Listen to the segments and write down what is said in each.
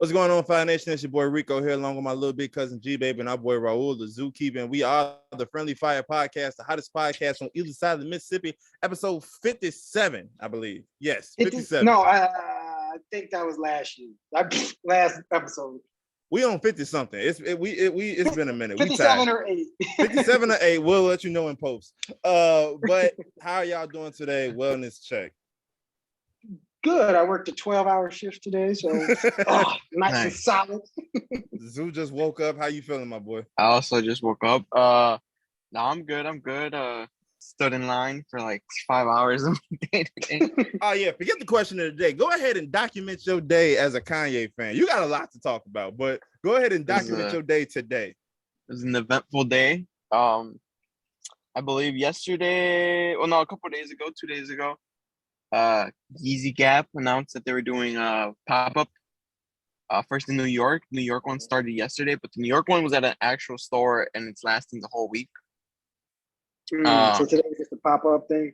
What's going on, Fire Nation? It's your boy Rico here, along with my little big cousin G-Baby and our boy Raul, the zookeeper. And we are the Friendly Fire Podcast, the hottest podcast on either side of the Mississippi. Episode 57, I believe. Yes, 57. No, I think that was last year. Last episode. We on 50-something. It's been a minute. 57 or 8. 57 or 8. We'll let you know in post. But how y'all doing today? Wellness check. Good. I worked a 12-hour shift today, so nice and solid. Zoo just woke up. How you feeling, my boy? I also just woke up. No, I'm good. Stood in line for like 5 hours a day today. Oh yeah, forget the question of the day. Go ahead and document your day as a Kanye fan. You got a lot to talk about, but go ahead and document your day today. It was an eventful day. I believe yesterday, a couple of days ago, 2 days ago, Yeezy Gap announced that they were doing a pop-up. First in New York. New York one started yesterday, but the New York one was at an actual store and it's lasting the whole week. So today was just a pop-up thing?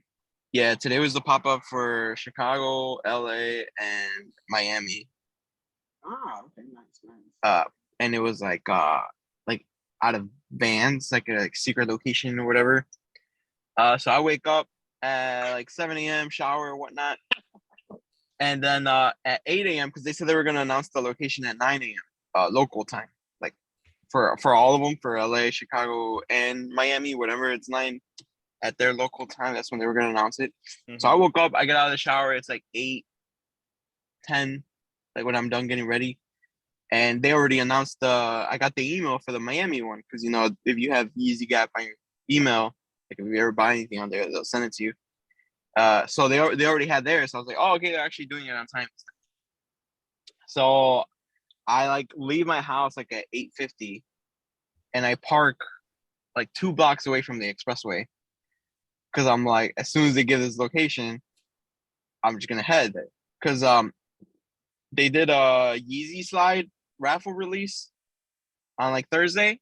Yeah, today was the pop-up for Chicago, LA, and Miami. Okay, nice. And it was like out of vans, like a secret location or whatever. So I wake up at like 7 a.m., shower or whatnot. And then at 8 a.m., because they said they were going to announce the location at 9 a.m. Local time. Like for all of them, for LA, Chicago, and Miami, whatever, it's 9 at their local time. That's when they were going to announce it. Mm-hmm. So I woke up, I get out of the shower. It's like 8, 10, like when I'm done getting ready. And they already announced I got the email for the Miami one. Because, if you have Yeezy Gap on your email, like if you ever buy anything on there, they'll send it to you. So they already had theirs. So I was like, oh, okay, they're actually doing it on time. So I leave my house like at 8:50, and I park like 2 blocks away from the expressway. Because I'm like, as soon as they give this location, I'm just gonna head there. Because they did a Yeezy Slide raffle release on like Thursday,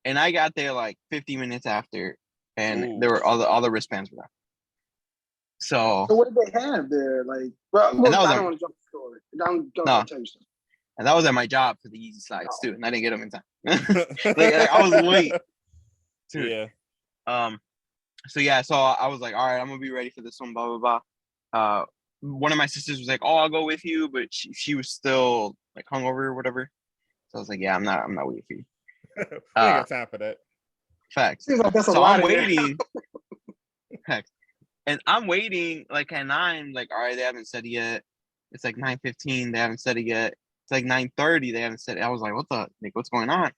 and I got there like 50 minutes after. And there were all the wristbands were there. So what did they have there? I don't want to jump the story. Don't tell you something. And that was at my job for the Yeezy Slides too, and I didn't get them in time. I was late too. Yeah. So I was like, all right, I'm gonna be ready for this one. Blah blah blah. One of my sisters was like, oh, I'll go with you, but she was still like hungover or whatever. So I was like, yeah, I'm not waiting for you. We ain't got time for that. Facts. Seems like that's so I'm waiting. Facts. And I'm waiting like at 9, like, all right, they haven't said it yet. It's like 9:15, they haven't said it yet. It's like 9:30, they haven't said it. I was like, what's going on?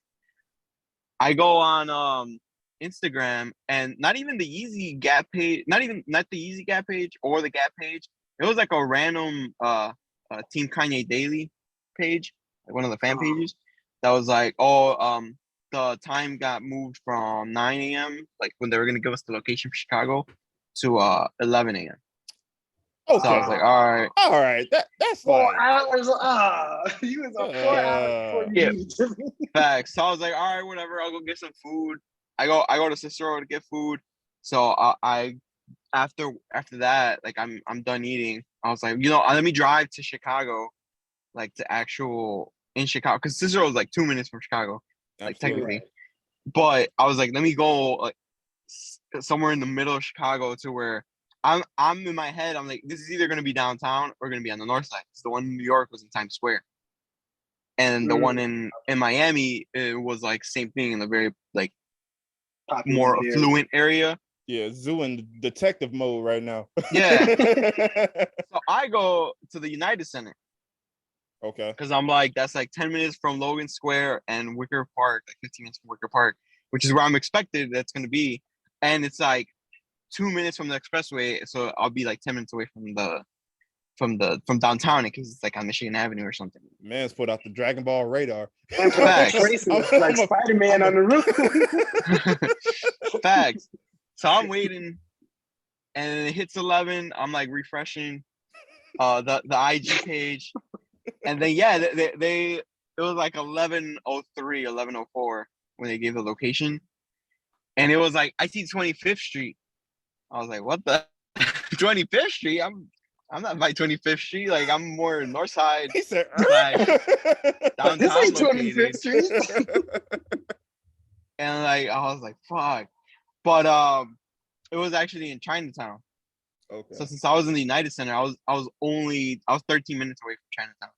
I go on Instagram, and not even the Yeezy Gap page, not the Yeezy Gap page or the Gap page. It was like a random Team Kanye Daily page, like one of the fan pages that was like, the time got moved from 9 a.m., like when they were going to give us the location for Chicago, to 11 a.m. Okay. So I was like, all right. That's 4 hours. You was on 4 hours before you needed to. Facts. So I was like, all right, whatever. I'll go get some food. I go to Cicero to get food. So I after that, like I'm done eating. I was like, let me drive to Chicago, like to actual in Chicago, because Cicero was like 2 minutes from Chicago. Like technically, but I was like, let me go like somewhere in the middle of Chicago to where I'm in my head. I'm like, this is either gonna be downtown or gonna be on the north side. So the one in New York was in Times Square, and the one in Miami, it was like same thing in the very like more affluent area. Yeah, Zoo in detective mode right now. Yeah. So I go to the United Center. Okay. Because I'm like, that's like 10 minutes from Logan Square and Wicker Park, like 15 minutes from Wicker Park, which is where I'm expected that's going to be. And it's like 2 minutes from the expressway. So I'll be like 10 minutes away from downtown because it's like on Michigan Avenue or something. Man's put out the Dragon Ball radar. Like Spider-Man on the roof. Facts. So I'm waiting and it hits 11. I'm like refreshing the IG page. And then it was like 11:03, 11:04 when they gave the location, and it was like I see 25th Street. I was like, what the 25th Street? I'm I'm not by 25th Street. Like I'm more North Side He said, slash This downtown ain't located. 25th Street. And like I was like, fuck. But it was actually in Chinatown. Okay. So since I was in the United Center, I was 13 minutes away from Chinatown.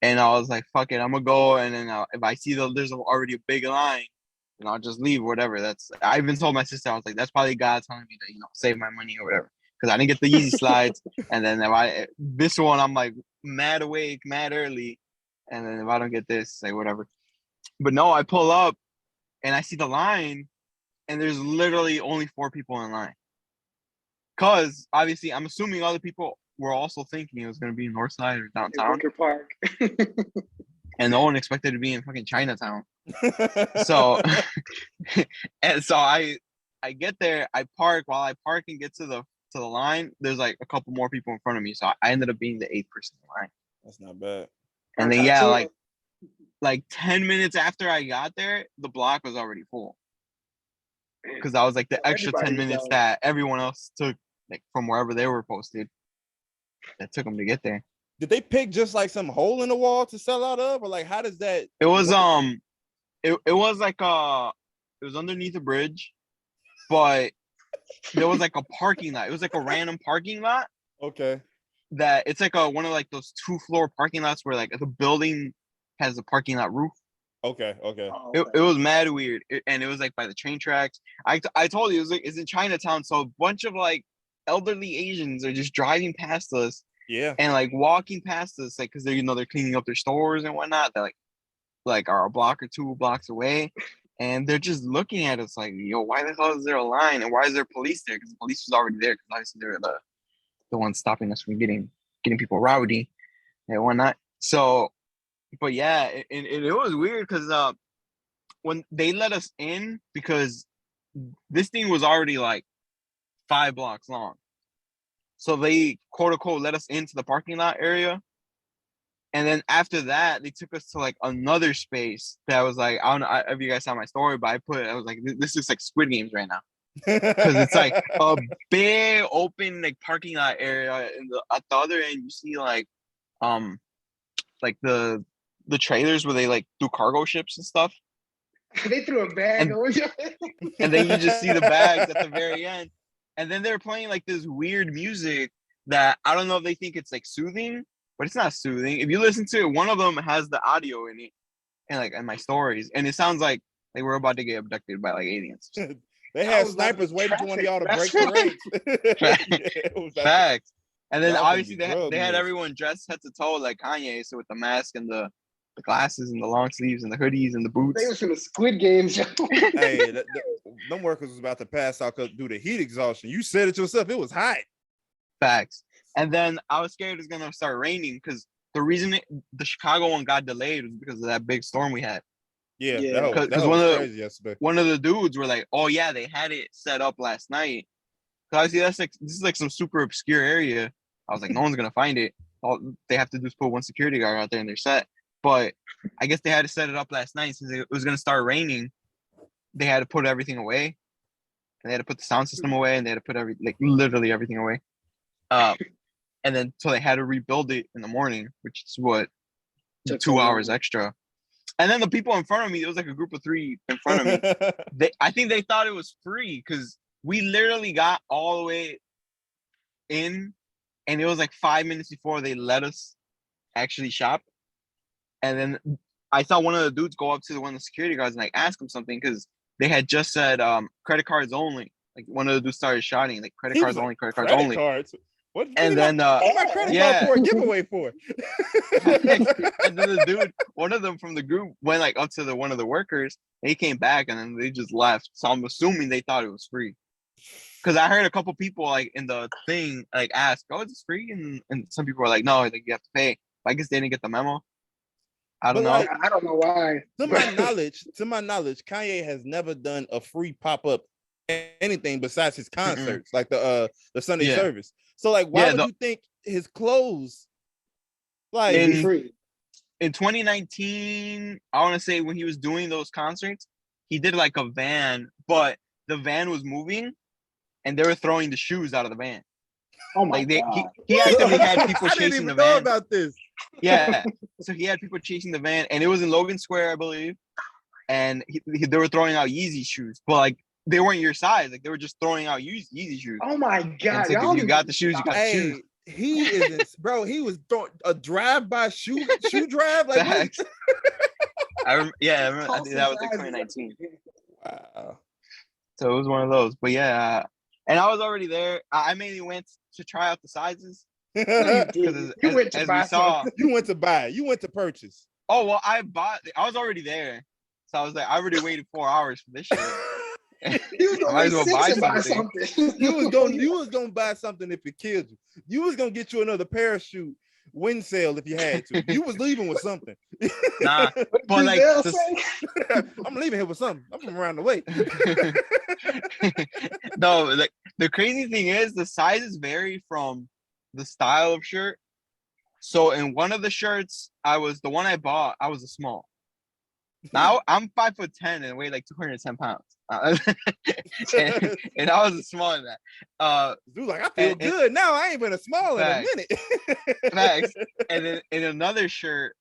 And I was like, fuck it, I'm gonna go. And then if I see there's already a big line, then I'll just leave, whatever. I even told my sister, I was like, that's probably God telling me to, save my money or whatever. Because I didn't get the easy slides. And then this one, I'm like mad awake, mad early. And then if I don't get this, like whatever. But no, I pull up and I see the line, and there's literally only 4 people in line. Because obviously, I'm assuming other people were also thinking it was going to be in North Side or downtown. Wicker Park. And no one expected to be in fucking Chinatown. So, and so I get there, I park. While I park and get to the line, there's like a couple more people in front of me. So I ended up being the 8th person in line. That's not bad. And then like 10 minutes after I got there, the block was already full. Because I was like the extra 10 minutes that everyone else took, like from wherever they were posted, that took them to get there. Did they pick just like some hole in the wall to sell out of, or like how does that? It was it was like it was underneath a bridge, but there was like a parking lot. It was like a random parking lot. Okay. That it's like one of like those 2-floor parking lots where like the building has a parking lot roof. Okay. Oh, okay. It was mad weird, and it was like by the train tracks. I told you it's in Chinatown, so a bunch of like elderly Asians are just driving past us. Yeah. And like walking past us, like because they're cleaning up their stores and whatnot. They're like are a block or 2 blocks away, and they're just looking at us like, yo, why the hell is there a line, and why is there police there? Because the police was already there, because obviously they're the ones stopping us from getting people rowdy and whatnot. So, but yeah, it was weird because when they let us in, because this thing was already like 5 blocks long. So they quote unquote let us into the parking lot area. And then after that, they took us to like another space that was like, I don't know if you guys saw my story, but I was like, this is like Squid Games right now. Because it's like a big open like parking lot area. And at the other end, you see like the trailers where they like do cargo ships and stuff. They threw a bag over your head. And then you just see the bags at the very end. And then they're playing like this weird music that I don't know if they think it's like soothing, but it's not soothing. If you listen to it, one of them has the audio in it, and like in my stories, and it sounds like we're about to get abducted by like aliens. They had snipers waiting for one of y'all to break the ranks. Facts. And then obviously they had everyone dressed head to toe like Kanye, so with the mask and the glasses and the long sleeves and the hoodies and the boots. They was in the Squid Games. Hey, them workers was about to pass out due to heat exhaustion. You said it yourself. It was hot. Facts. And then I was scared it was gonna start raining because the reason the Chicago one got delayed was because of that big storm we had. Yeah, because that was crazy yesterday. One of the dudes were like, "Oh yeah, they had it set up last night." Cause I see this is like some super obscure area. I was like, no one's gonna find it. All they have to do is put one security guard out there and they're set. But I guess they had to set it up last night since it was gonna start raining. They had to put everything away. And they had to put the sound system away, and they had to put literally everything away. And then so they had to rebuild it in the morning, which is what 2 hours extra. And then the people in front of me, it was like a group of 3 in front of me. I think they thought it was free because we literally got all the way in, and it was like 5 minutes before they let us actually shop. And then I saw one of the dudes go up to one of the security guards and like ask him something because they had just said credit cards only. Like one of the dudes started shouting like credit cards only, credit cards only. Cards? What? And then my credit card for a giveaway for? And then the dude, one of them from the group, went like up to one of the workers. And he came back and then they just left. So I'm assuming they thought it was free. Because I heard a couple people like in the thing like ask, "Oh, is this free?" And some people were like, "No, I think you have to pay." But I guess they didn't get the memo. I don't know. Like, I don't know why. To my knowledge, Kanye has never done a free pop-up anything besides his concerts, like the Sunday service. So like, why would you think his clothes like free? In 2019, I want to say when he was doing those concerts, he did like a van, but the van was moving and they were throwing the shoes out of the van. Oh my Like god. he actively had people I didn't chasing even the know van. about this. Yeah, so he had people chasing the van, and it was in Logan Square, I believe. And they were throwing out Yeezy shoes, but like they weren't your size. Like they were just throwing out Yeezy shoes. Oh my And god. it's like if you got the shoes, you got the shoes. Hey, he isn't, bro. He was throwing a drive-by shoe drive. Like, what? Facts. I remember I think that was like Tossing 2019. Wow. So it was one of those. But yeah, and I was already there. I mainly went to try out the sizes You because did. You went to as buy we saw. something. You went to buy. You went to purchase. Oh well, I was already there, so I was like, I already waited 4 hours for this shit. You was I gonna might wait as well 6 buy and buy something. something. You was gonna buy something if it killed you. You was gonna get you another parachute wind sail if you had to. You was leaving with something. Nah, but like Giselle the, say? I'm leaving here with something. I'm from around the way. no, like the crazy thing is the sizes vary from the style of shirt. So in one of the shirts, the one I bought, I was a small. Now I'm 5'10" and weigh like 210 pounds. And I was a small in that. Dude, like, I feel good now. I ain't been a small in a minute. Facts. And then in another shirt,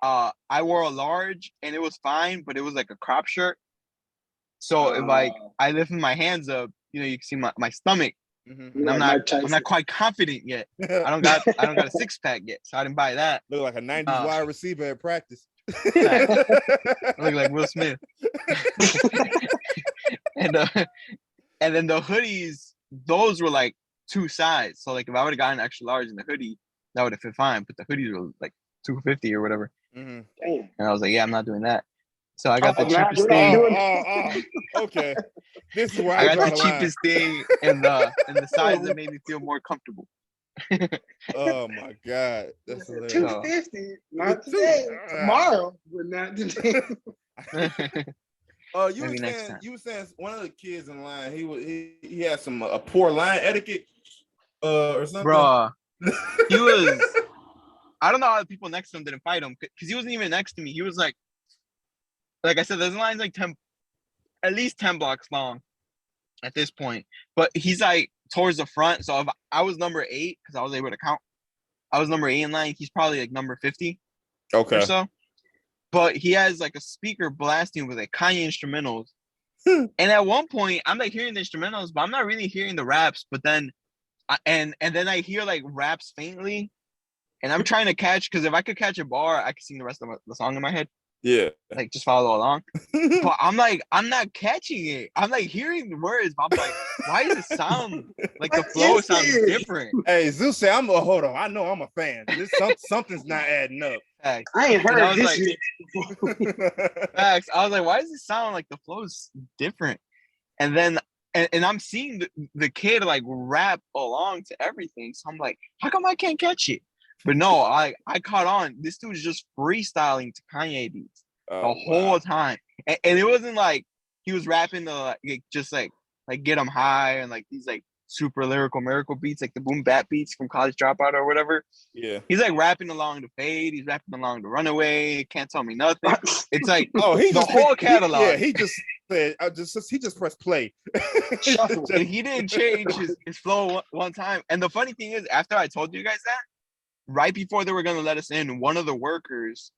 I wore a large and it was fine, but it was like a crop shirt. So if like I lifted my hands up, you can see my stomach. And I'm not quite confident yet. I don't got a six pack yet, so I didn't buy that. Look like a 90s wide receiver at practice. I look like Will Smith. and then the hoodies, those were like 2 size. So like if I would have gotten extra large in the hoodie, that would have fit fine. But the hoodies were like 250 or whatever. Damn. And I was like, yeah, I'm not doing that. So I got the Nah, cheapest you're not thing. doing Okay. This is where I I got draw the line. cheapest thing and the size that made me feel more comfortable. Oh my god, that's hilarious. 250, not today. Tomorrow, but not today. Oh, you Maybe were next saying time. one of the kids in line. He had some a poor line etiquette, or something. Bruh, he was. I don't know how the people next to him didn't fight him because he wasn't even next to me. He was like I said, there's lines like at least 10 blocks long at this point. But he's like towards the front. So if I was number 8, because I was able to count, I was number 8 in line. He's probably like number 50 or so. But he has like a speaker blasting with like Kanye instrumentals. And at one point, I'm like hearing the instrumentals, but I'm not really hearing the raps. But then, and then I hear like raps faintly. And I'm trying to catch, because if I could catch a bar, I could sing the rest of the song in my head. Yeah. Like, just follow along. But I'm like, I'm not catching it. I'm like hearing the words, but I'm like, why does it sound like the flow sounds different? Hey, Zeus say, hold on. I know I'm a fan. Something's not adding up. I ain't heard this shit. Facts. I was like, why does it sound like the flow's different? And then, and I'm seeing the kid like rap along to everything. So I'm like, how come I can't catch it? But no, I caught on. This dude's just freestyling to Kanye beats the whole time, and it wasn't like he was rapping to like just like get him high and like these like super lyrical miracle beats like the boom bap beats from College Dropout or whatever. Yeah, he's like rapping along the Fade. He's rapping along the Runaway. Can't Tell Me Nothing. It's like the whole catalog. He just said, he just pressed play. And he didn't change his flow one time. And the funny thing is, after I told you guys that, right before they were gonna let us in, one of the workers,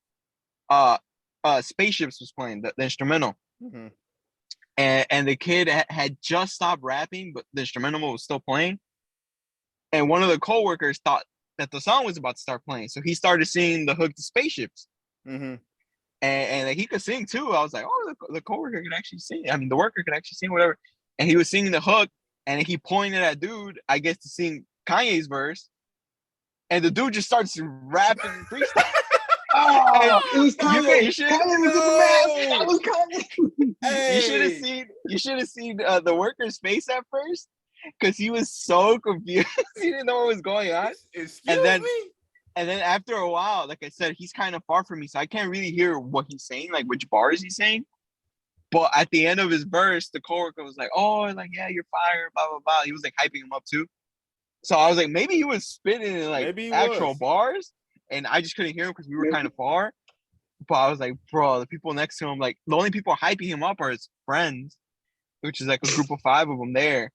Spaceships was playing the instrumental, and the kid had just stopped rapping, but the instrumental was still playing. And one of the co-workers thought that the song was about to start playing, so he started singing the hook to Spaceships. And like, he could sing too. I was like, oh, the co-worker can actually sing. I mean, the worker can actually sing, whatever. And he was singing the hook, and he pointed at dude, I guess, to sing Kanye's verse. And the dude just starts rapping freestyle. It was Kanye. You Kanye was in the mask. That was Kanye. Hey. You should have seen the worker's face at first, because he was so confused. He didn't know what was going on. And then after a while, like I said, he's kind of far from me, so I can't really hear what he's saying, like which bars he's saying. But at the end of his verse, the coworker was like, "Oh, like, yeah, you're fired, blah blah blah." He was like hyping him up too. So I was like, maybe he was spitting in like actual bars, and I just couldn't hear him because we were kind of far. But I was like, bro, the people next to him, like the only people hyping him up are his friends, which is like a group of 5 of them there.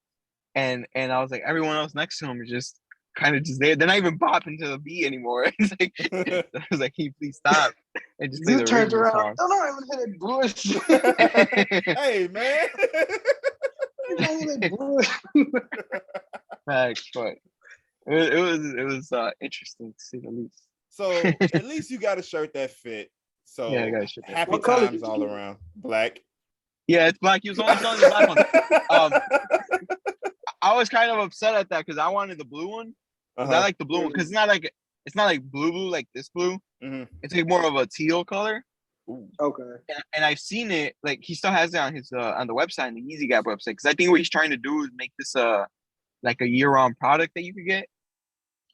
and I was like, everyone else next to him is just kind of just there. They're not even bopping to the beat anymore. It's like I was like, "Can you please stop and just play You the turned original around. song?" Don't know even hit that bush. Hey, man. Don't hit that bush. Facts, but it was interesting to say the least. So at least you got a shirt that fit. So Yeah, I got a shirt that happy What color times did you all get? around. Black. Yeah, it's black. He was only selling the black one. I was kind of upset at that because I wanted the blue one. Because I like the blue one because it's not like blue like this blue. Mm-hmm. It's like more of a teal color. Okay. And I've seen it, like he still has it on his on the website, the Easy Gap website. Because I think what he's trying to do is make this like a year-round product that you could get.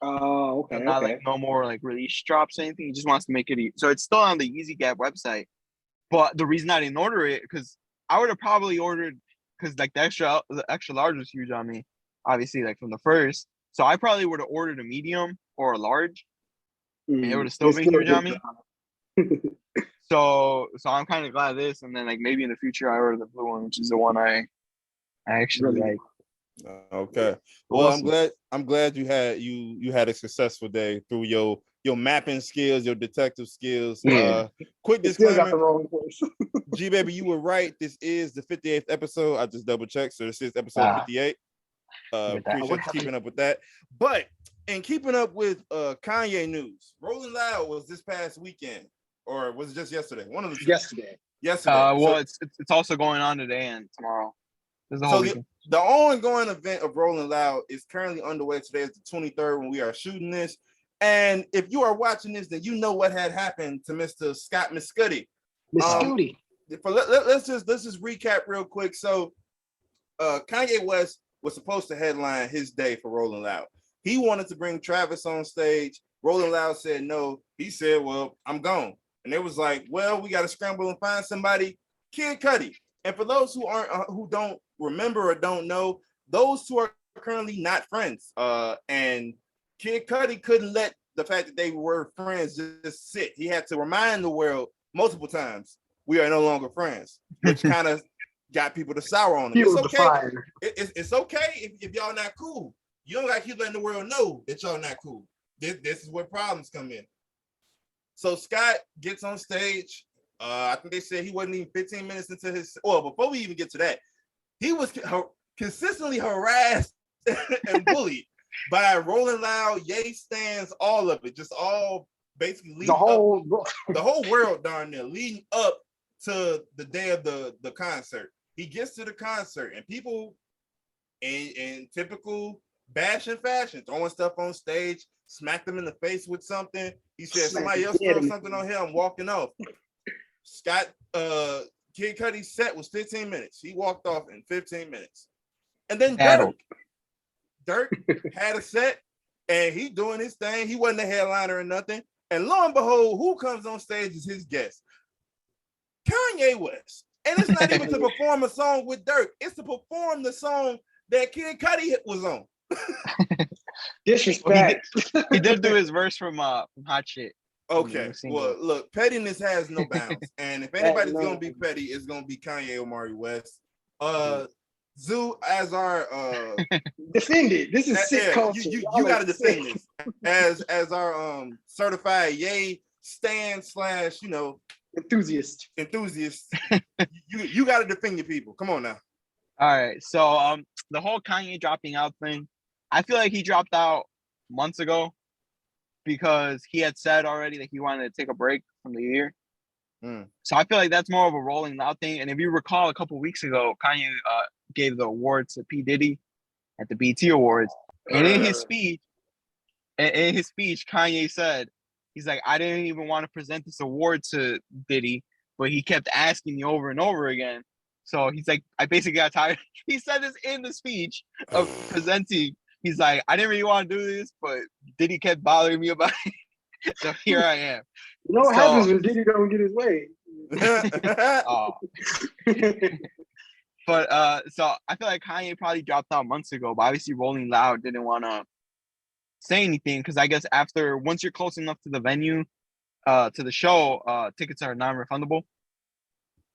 Oh, okay. Not Okay. like no more like release drops or anything. He just wants to make it. So it's still on the Easy Gap website. But the reason I didn't order it because I would have probably ordered because like the extra large was huge on me, obviously like from the first. So I probably would have ordered a medium or a large, and it would have still It's been huge on good. me. So I'm kind of glad of this, and then like maybe in the future I order the blue one, which is the one I actually Really? like. Okay. Well, I'm glad you had a successful day through your mapping skills, your detective skills. Yeah. Quick Still got the disclaimer, wrong place. G baby, you were right. This is the 58th episode. I just double checked, so this is episode 58. Appreciate you keeping up with that. But in keeping up with Kanye news, Rolling Loud was this past weekend, or was it just yesterday? One of the two. Yesterday. Yesterday. Well, it's also going on today and tomorrow. There's a whole weekend. The ongoing event of Rolling Loud is currently underway. Today is the 23rd when we are shooting this. And if you are watching this, then you know what had happened to Mr. Scott Cudi. Miss Cudi. Let's just recap real quick. So Kanye West was supposed to headline his day for Rolling Loud. He wanted to bring Travis on stage. Rolling Loud said no. He said, well, I'm gone. And it was like, well, we got to scramble and find somebody. Kid Cudi. And for those who don't remember or don't know, those two are currently not friends. And Kid Cudi couldn't let the fact that they were friends just sit. He had to remind the world multiple times, we are no longer friends, which kind of got people to sour on him. It's okay. It's okay if y'all not cool. You don't got to keep letting the world know that y'all not cool. This is where problems come in. So Scott gets on stage. I think they said he wasn't even 15 minutes into his. Well, before we even get to that, he was consistently harassed and bullied by Rolling Loud, Ye stands, all of it, just all basically the whole world darn near leading up to the day of the concert. He gets to the concert and people in typical bashing fashion, throwing stuff on stage, smack them in the face with something. He said somebody else throw something on him, I'm walking off. Scott, Kid Cudi's set was 15 minutes. He walked off in 15 minutes. And then Dirk had a set and he doing his thing. He wasn't a headliner or nothing. And lo and behold, who comes on stage is his guest? Kanye West. And it's not even to perform a song with Dirk. It's to perform the song that Kid Cudi was on. Disrespect. He did do his verse from Hot Shit. Okay, well, look, pettiness has no bounds, and if anybody's gonna be petty, it's gonna be Kanye Omari West. Zoo, as our defend it. This is sick culture. You gotta defend this as our certified Ye stan / enthusiast. You gotta defend your people. Come on now. All right, so the whole Kanye dropping out thing, I feel like he dropped out months ago because he had said already that he wanted to take a break from the year. So I feel like that's more of a Rolling Loud thing. And if you recall, a couple of weeks ago, Kanye gave the award to P. Diddy at the BET Awards. And in his speech, Kanye said, he's like, I didn't even want to present this award to Diddy, but he kept asking me over and over again. So he's like, I basically got tired. He said this in the speech of presenting. He's like, I didn't really want to do this, but Diddy kept bothering me about it. So here I am. You know what happens when Diddy don't get his way? But so I feel like Kanye probably dropped out months ago, but obviously Rolling Loud didn't want to say anything because I guess once you're close enough to the venue, to the show, tickets are non-refundable.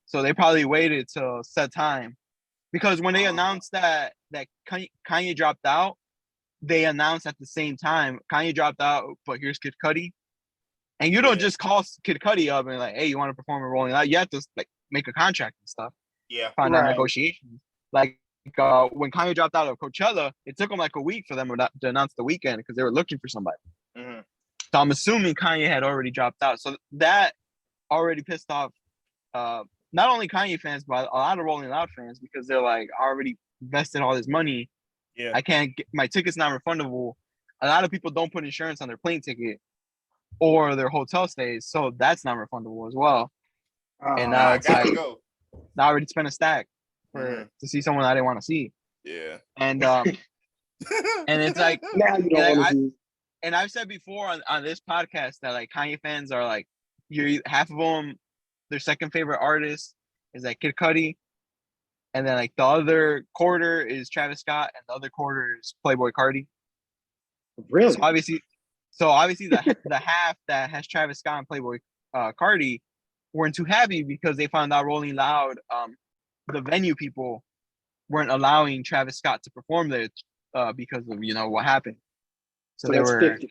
So they probably waited till set time Because when they announced that Kanye dropped out, they announced at the same time Kanye dropped out, but here's Kid Cudi. And you don't just call Kid Cudi up and like, hey, you want to perform a Rolling Loud? You have to like make a contract and stuff. Yeah. Find out negotiations. Like when Kanye dropped out of Coachella, it took them like a week for them to announce the weekend because they were looking for somebody. Mm-hmm. So I'm assuming Kanye had already dropped out. So that already pissed off not only Kanye fans, but a lot of Rolling Loud fans because they're like, I already invested all this money. Yeah. I can't get my ticket's not refundable. A lot of people don't put insurance on their plane ticket or their hotel stays, so that's not refundable as well. And now it's like, now I already spent a stack to see someone I didn't want to see. Yeah. And and it's like now you don't want to see. And I've said before on this podcast that like Kanye fans are like, you're half of them, their second favorite artist is like Kid Cudi, and then like the other quarter is Travis Scott, and the other quarter is Playboi Carti. Really? So obviously the half that has Travis Scott and Playboi Carti weren't too happy because they found out Rolling Loud, the venue people weren't allowing Travis Scott to perform there because of what happened. So they were 50%.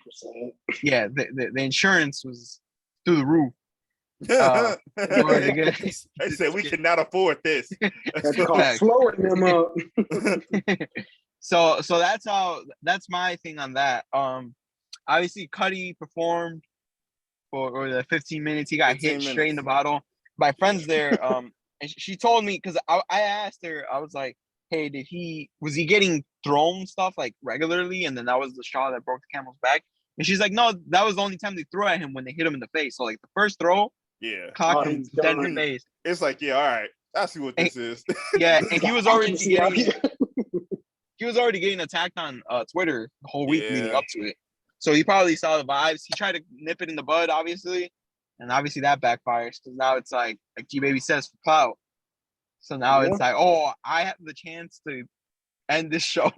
Yeah, the insurance was through the roof. They said we cannot afford this. That's called slowing them up. So that's my thing on that. Obviously Cudi performed for the 15 minutes. He got hit straight in the bottle. My friends there, and she told me because I asked her, I was like, hey, was he getting thrown stuff like regularly? And then that was the straw that broke the camel's back. And she's like, no, that was the only time they threw at him when they hit him in the face. So like the first throw, clocked him dead in the face. It's like, yeah, all right, I see what this is. Yeah, and he was already getting attacked on Twitter the whole week leading up to it. So he probably saw the vibes. He tried to nip it in the bud, obviously, and obviously that backfires because now it's like G Baby says for clout. So now it's like, oh, I have the chance to end this show.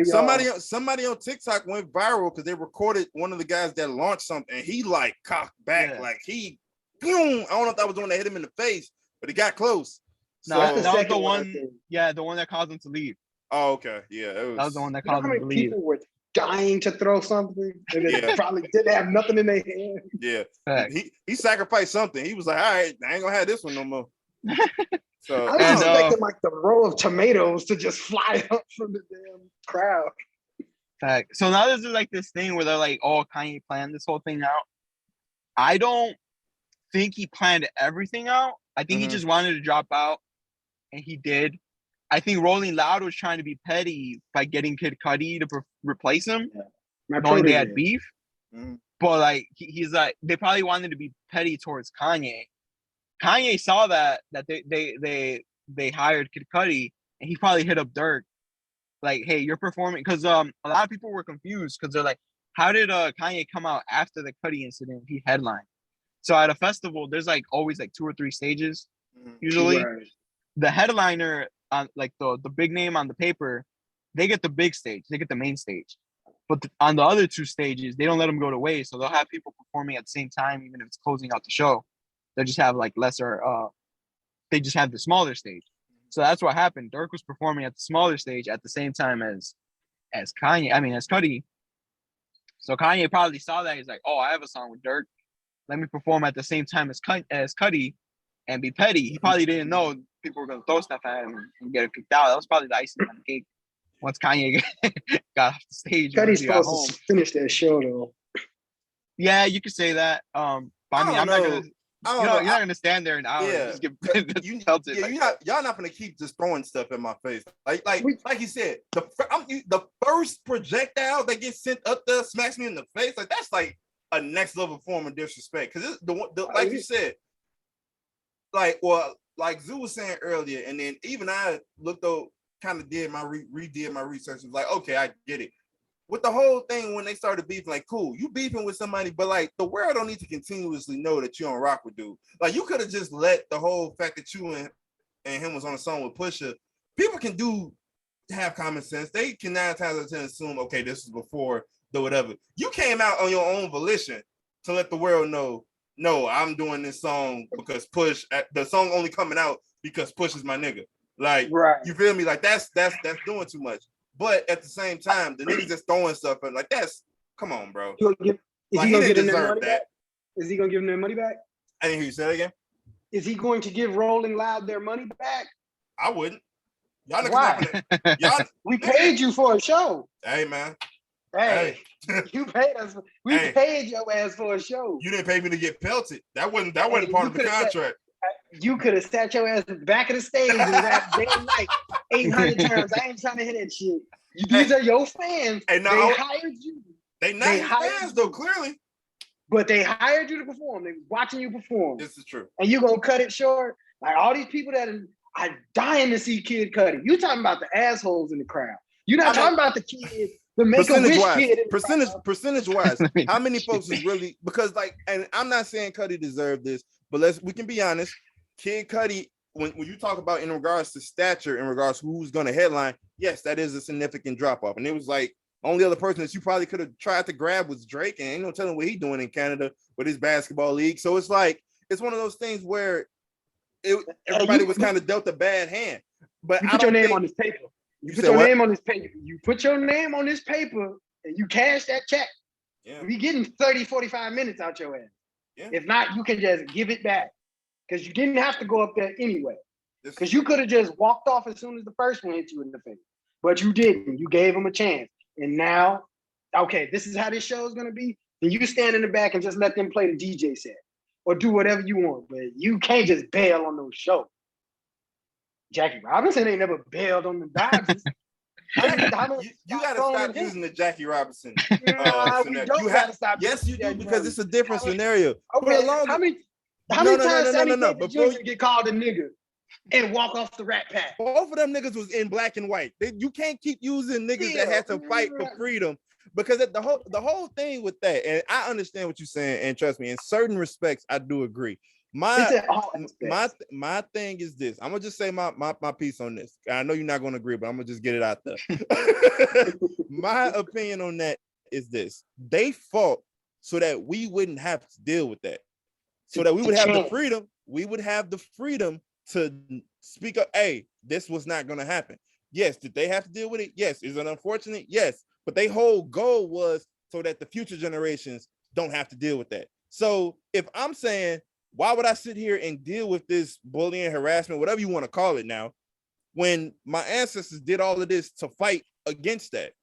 Somebody on TikTok went viral because they recorded one of the guys that launched something. And he like cocked back, like he, boom. I don't know if that was the one that hit him in the face, but he got close. No, that was the one. Yeah, the one that caused him to leave. Oh, okay. Yeah, that was the one that caused him to leave. People were dying to throw something, and they probably didn't have nothing in their hand. Yeah, he sacrificed something. He was like, all right, I ain't gonna have this one no more. So I was expecting like the row of tomatoes to just fly up from the damn crowd. Fact. So now this is like this thing where they're like, oh, Kanye planned this whole thing out. I don't think he planned everything out. I think he just wanted to drop out, and he did. I think Rolling Loud was trying to be petty by getting Kid Cudi to replace him, knowing they had beef. But like he's like, they probably wanted to be petty towards Kanye. Kanye saw that they hired Kid Cudi, and he probably hit up Dirk, like, hey, you're performing, because a lot of people were confused because they're like, how did Kanye come out after the Cudi incident? He headlined. So at a festival, there's like always like 2 or 3 stages. Usually, the headliner on like the big name on the paper, they get the big stage, they get the main stage. But on the other 2 stages, they don't let them go to waste. So they'll have people performing at the same time, even if it's closing out the show. They just have like lesser. They just have the smaller stage. So that's what happened. Dirk was performing at the smaller stage at the same time as Kanye. I mean, as Cudi. So Kanye probably saw that. He's like, oh, I have a song with Dirk. Let me perform at the same time as Cudi and be petty. He probably didn't know people were gonna throw stuff at him and get him kicked out. That was probably the icing on the cake. Once Kanye got off the stage, Cudi's supposed to finish that show though. Yeah, you could say that. But I mean, I'm not gonna. You're not gonna stand there an hour and just get pelted. Y'all not gonna keep just throwing stuff in my face. Like you said, the first projectile that gets sent up there smacks me in the face. Like that's like a next level form of disrespect. Because like you said, like Zoo was saying earlier, and then even I looked up, kind of did my redid my research. And was like, okay, I get it. With the whole thing, when they started beefing, like, cool, you beefing with somebody, but like the world don't need to continuously know that you don't rock with dude. Like you could have just let the whole fact that you and him was on a song with Pusha. People can have common sense. They can 9 times out of 10 assume, okay, this is before the whatever. You came out on your own volition to let the world know, no, I'm doing this song because the song only coming out because Push is my nigga. Like, Right. you feel me? Like that's doing too much. But at the same time, the niggas that's throwing stuff and like come on, bro. Is Like, he gonna didn't give them their deserve money that. back? Is he gonna give them their money back? I didn't hear you say that again. Is he going to give Rolling Loud their money back? I wouldn't. Y'all niggas Why? y'all We paid you for a show. Hey man. Hey, you paid us. We Hey. paid your ass for a show. You didn't pay me to get pelted. That wasn't part of the contract. You could have sat your ass at the back of the stage and rapped day and night 800 times. I ain't trying to hear that shit. These are your fans. Hey, they hired you. They not his fans though, clearly. But they hired you to perform. They watching you perform. This is true. And you gonna cut it short? Like all these people that are dying to see Kid Cudi. You talking about the assholes in the crowd. You're not talking about the kid, the Make-A-Wish kid. Percentage wise, how many folks is really, because like, and I'm not saying Cudi deserved this, but we can be honest. Kid Cudi, when you talk about in regards to stature, in regards to who's going to headline, yes, that is a significant drop off. And it was like only other person that you probably could have tried to grab was Drake, and ain't no telling what he's doing in Canada with his basketball league. So it's like it's one of those things where everybody was kind of dealt a bad hand. But you put your name on this paper. You put your name on this paper. You put your name on this paper and you cash that check. Yeah. We getting 30, 45 minutes out your ass. Yeah. If not, you can just give it back. Because you didn't have to go up there anyway. Because you could have just walked off as soon as the first one hit you in the face. But you didn't. You gave them a chance. And now, okay, this is how this show is going to be. And you stand in the back and just let them play the DJ set. Or do whatever you want. But you can't just bail on those shows. Jackie Robinson ain't never bailed on the Dodgers. You gotta stop using the Jackie Robinson. We don't gotta stop. Yes, you do, because it's a different scenario. Okay, how many times Sammy Jr. get called a nigga and walk off the Rat Pack? Both of them niggas was in black and white. You can't keep using niggas that had to fight for freedom, because the whole thing with that, and I understand what you're saying, and trust me, in certain respects, I do agree. My thing is this. I'm gonna just say my piece on this. I know you're not gonna agree, but I'm gonna just get it out there. My opinion on that is this: they fought so that we wouldn't have to deal with that, so that we would have the freedom. We would have the freedom to speak up. Hey, this was not gonna happen. Yes, did they have to deal with it? Yes. Is it unfortunate? Yes. But their whole goal was so that the future generations don't have to deal with that. So if I'm saying, why would I sit here and deal with this bullying, harassment, whatever you want to call it now, when my ancestors did all of this to fight against that?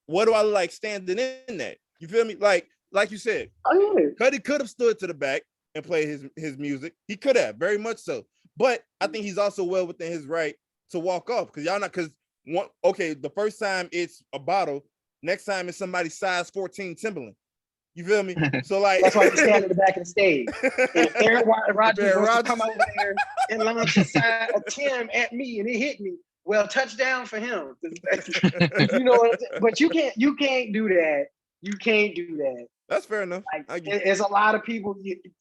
What do I like standing in that? You feel me? Like you said, Cudi could have stood to the back and played his music. He could have, very much so. But I think he's also well within his right to walk off, because the first time it's a bottle, next time it's somebody's size 14 Timberland. You feel me? So like that's why you stand in the back of the stage. And Aaron Rodgers wants to come over there and launch a 10 at me, and it hit me. Well, touchdown for him. You know what I'm saying? But you can't do that. You can't do that. That's fair enough. Like, there's a lot of people.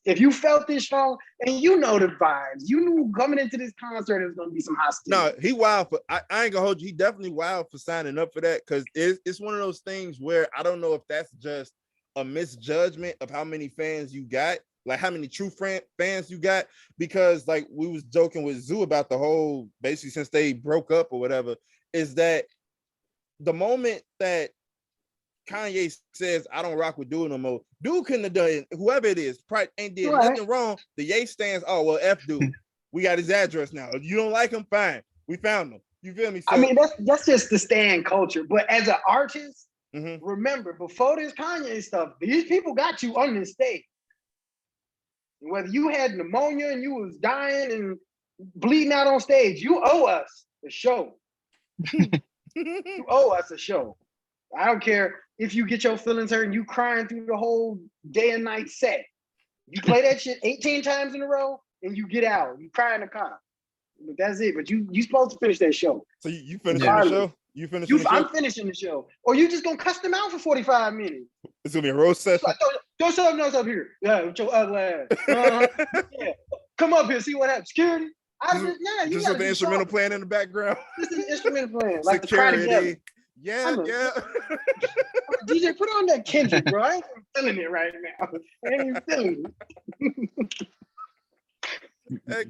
If you felt this strong, and you know the vibes, you knew coming into this concert there's gonna be some hostility. No, he wild for. I ain't gonna hold you. He definitely wild for signing up for that, because it's one of those things where I don't know if that's just a misjudgment of how many fans you got, like how many true fans you got, because like we was joking with Zoo about the whole, basically since they broke up or whatever, is that the moment that Kanye says I don't rock with Dude no more, Dude couldn't have done it. Whoever it is, probably ain't did nothing wrong. The Ye stands, oh well, F Dude. We got his address now. If you don't like him, fine. We found him. You feel me? So, I mean, that's just the stand culture. But as an artist, remember, before this Kanye stuff, these people got you on this stage. Whether you had pneumonia and you was dying and bleeding out on stage, you owe us a show. You owe us a show. I don't care if you get your feelings hurt and you crying through the whole day and night set. You play that shit 18 times in a row and you get out. You cry in the car. But that's it. But you supposed to finish that show. So you finishing the show? I'm finishing the show. Or you just gonna cuss them out for 45 minutes. It's gonna be a roast session. Throw something else up here. Yeah, with your ugly ass. Yeah. Come up here, see what happens. Security. You got the instrumental playing in the background. This is the instrumental playing. Like security. Yeah. DJ, put on that Kendrick, bro. I ain't even feeling it right now. I ain't even feeling it. Heck,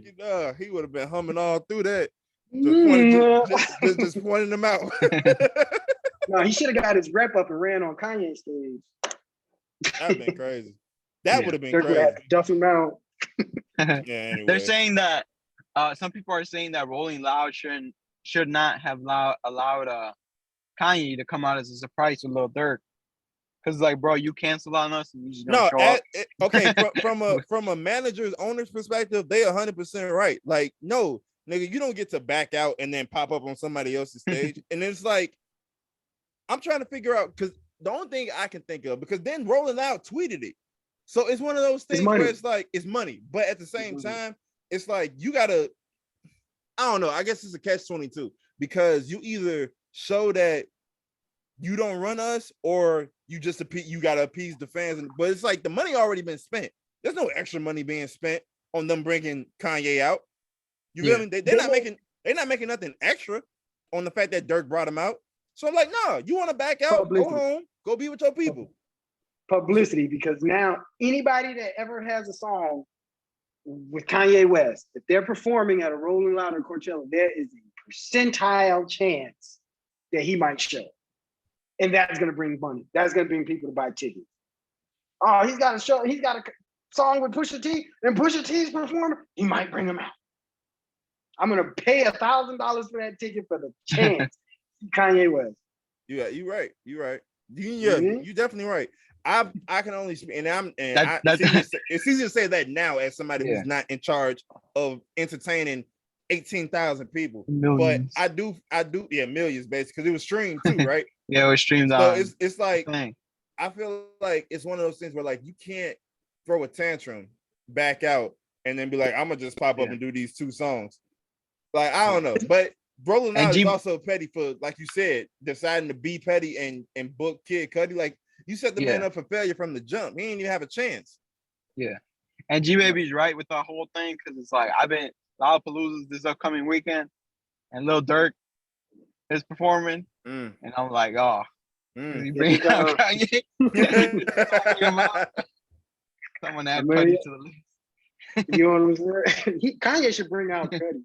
he would have been humming all through that. Just pointing them out. No, he should have got his rep up and ran on Kanye's stage. That'd been crazy. That would have been Dirk crazy. would have Duffy Mount. Yeah, anyway. They're saying that some people are saying that Rolling Loud should not have allowed Kanye to come out as a surprise with Lil Durk. Cause like, bro, you canceled on us and you just don't show up. Okay, from a manager's owner's perspective, they 100% right. Like, no, nigga, you don't get to back out and then pop up on somebody else's stage. And it's like, I'm trying to figure out, because the only thing I can think of, because then Rolling Loud tweeted it. So it's one of those things where it's like, it's money. But at the same time, it's like, you gotta, I don't know, I guess it's a catch-22, because you either show that you don't run us, or you just you gotta appease the fans. But it's like the money already been spent. There's no extra money being spent on them bringing Kanye out. You feel me? They're not making nothing extra on the fact that Dirk brought him out. So I'm like, no, you want to back out? Go home, go be with your people. Publicity, because now anybody that ever has a song with Kanye West, if they're performing at a Rolling Loud or Coachella, there is a percentile chance that he might show. And that's going to bring money. That's going to bring people to buy tickets. Oh, he's got a song with Pusha T, and Pusha T's performer, he might bring him out. I'm going to pay $1,000 for that ticket for the chance. Kanye West. Yeah, you right. You definitely right. I can only speak, it's easy to say that now as somebody who's not in charge of entertaining 18,000 people. Millions. But I do, millions basically, because it was streamed too, right? Yeah, it was streamed so on. it's like, I feel like it's one of those things where like you can't throw a tantrum, back out, and then be like, I'm gonna just pop up and do these 2 songs. Like, I don't know, but Rolling Loud is also petty for, like you said, deciding to be petty and book Kid Cudi. Like, you set the man up for failure from the jump. He didn't even have a chance. Yeah, and G Baby's right with the whole thing, because it's like, I've been Lollapalooza's this upcoming weekend, and Lil Durk is performing, and I'm like, oh, you bring out Kanye? Someone add Cudi to the list. You know what I'm saying? Kanye should bring out Cudi.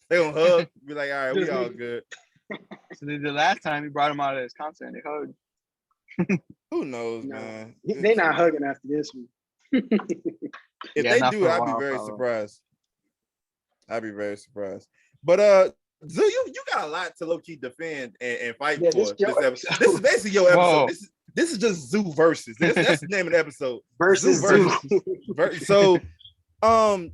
They gonna hug, be like, all right, we all good. So the last time he brought him out of his concert and they hugged. Who knows, man? They not hugging after this one. If they do, I'd be very surprised. But Zoo, you got a lot to low-key defend and fight for this episode. This is basically your episode. This is just Zoo versus. That's the name of the episode. Versus Zoo. So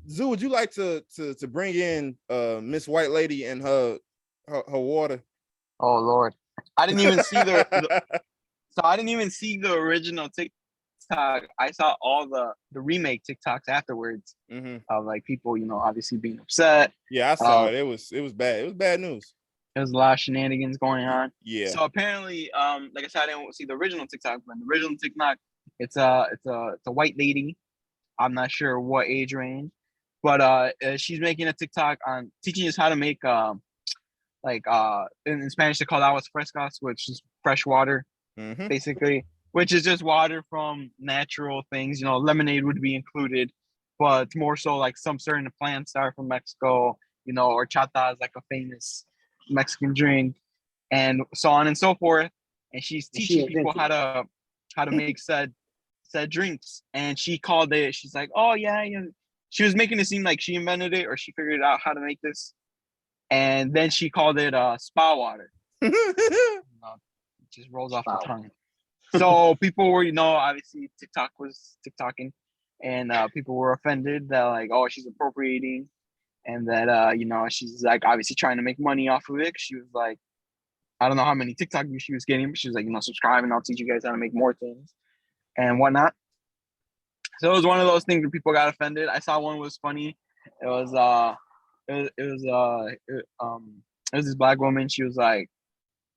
Zoo, would you like to bring in Miss White Lady and her water? Oh Lord, I didn't even see I didn't even see the original TikTok. I saw all the remake TikToks afterwards of like people, obviously being upset. Yeah, I saw it. It was bad. It was bad news. There was a lot of shenanigans going on. Yeah. So apparently, like I said, I didn't see the original TikTok, but the original TikTok, it's a white lady. I'm not sure what age range, but she's making a TikTok on teaching us how to make in Spanish they call aguas frescas, which is fresh water, basically, which is just water from natural things. Lemonade would be included, but more so like some certain plants that are from Mexico, horchata is like a famous Mexican drink, and so on and so forth. And she's teaching people how to make said drinks. And she called it, she's like, oh yeah, she was making it seem like she invented it or she figured out how to make this. And then she called it spa water. It just rolls off the tongue. So people were, obviously TikTok was TikToking, and people were offended that like, oh, she's appropriating, and that she's like obviously trying to make money off of it. She was like, I don't know how many TikTok views she was getting, but she was like, subscribe and I'll teach you guys how to make more things and whatnot. So it was one of those things where people got offended. I saw one was funny. It was this black woman. She was like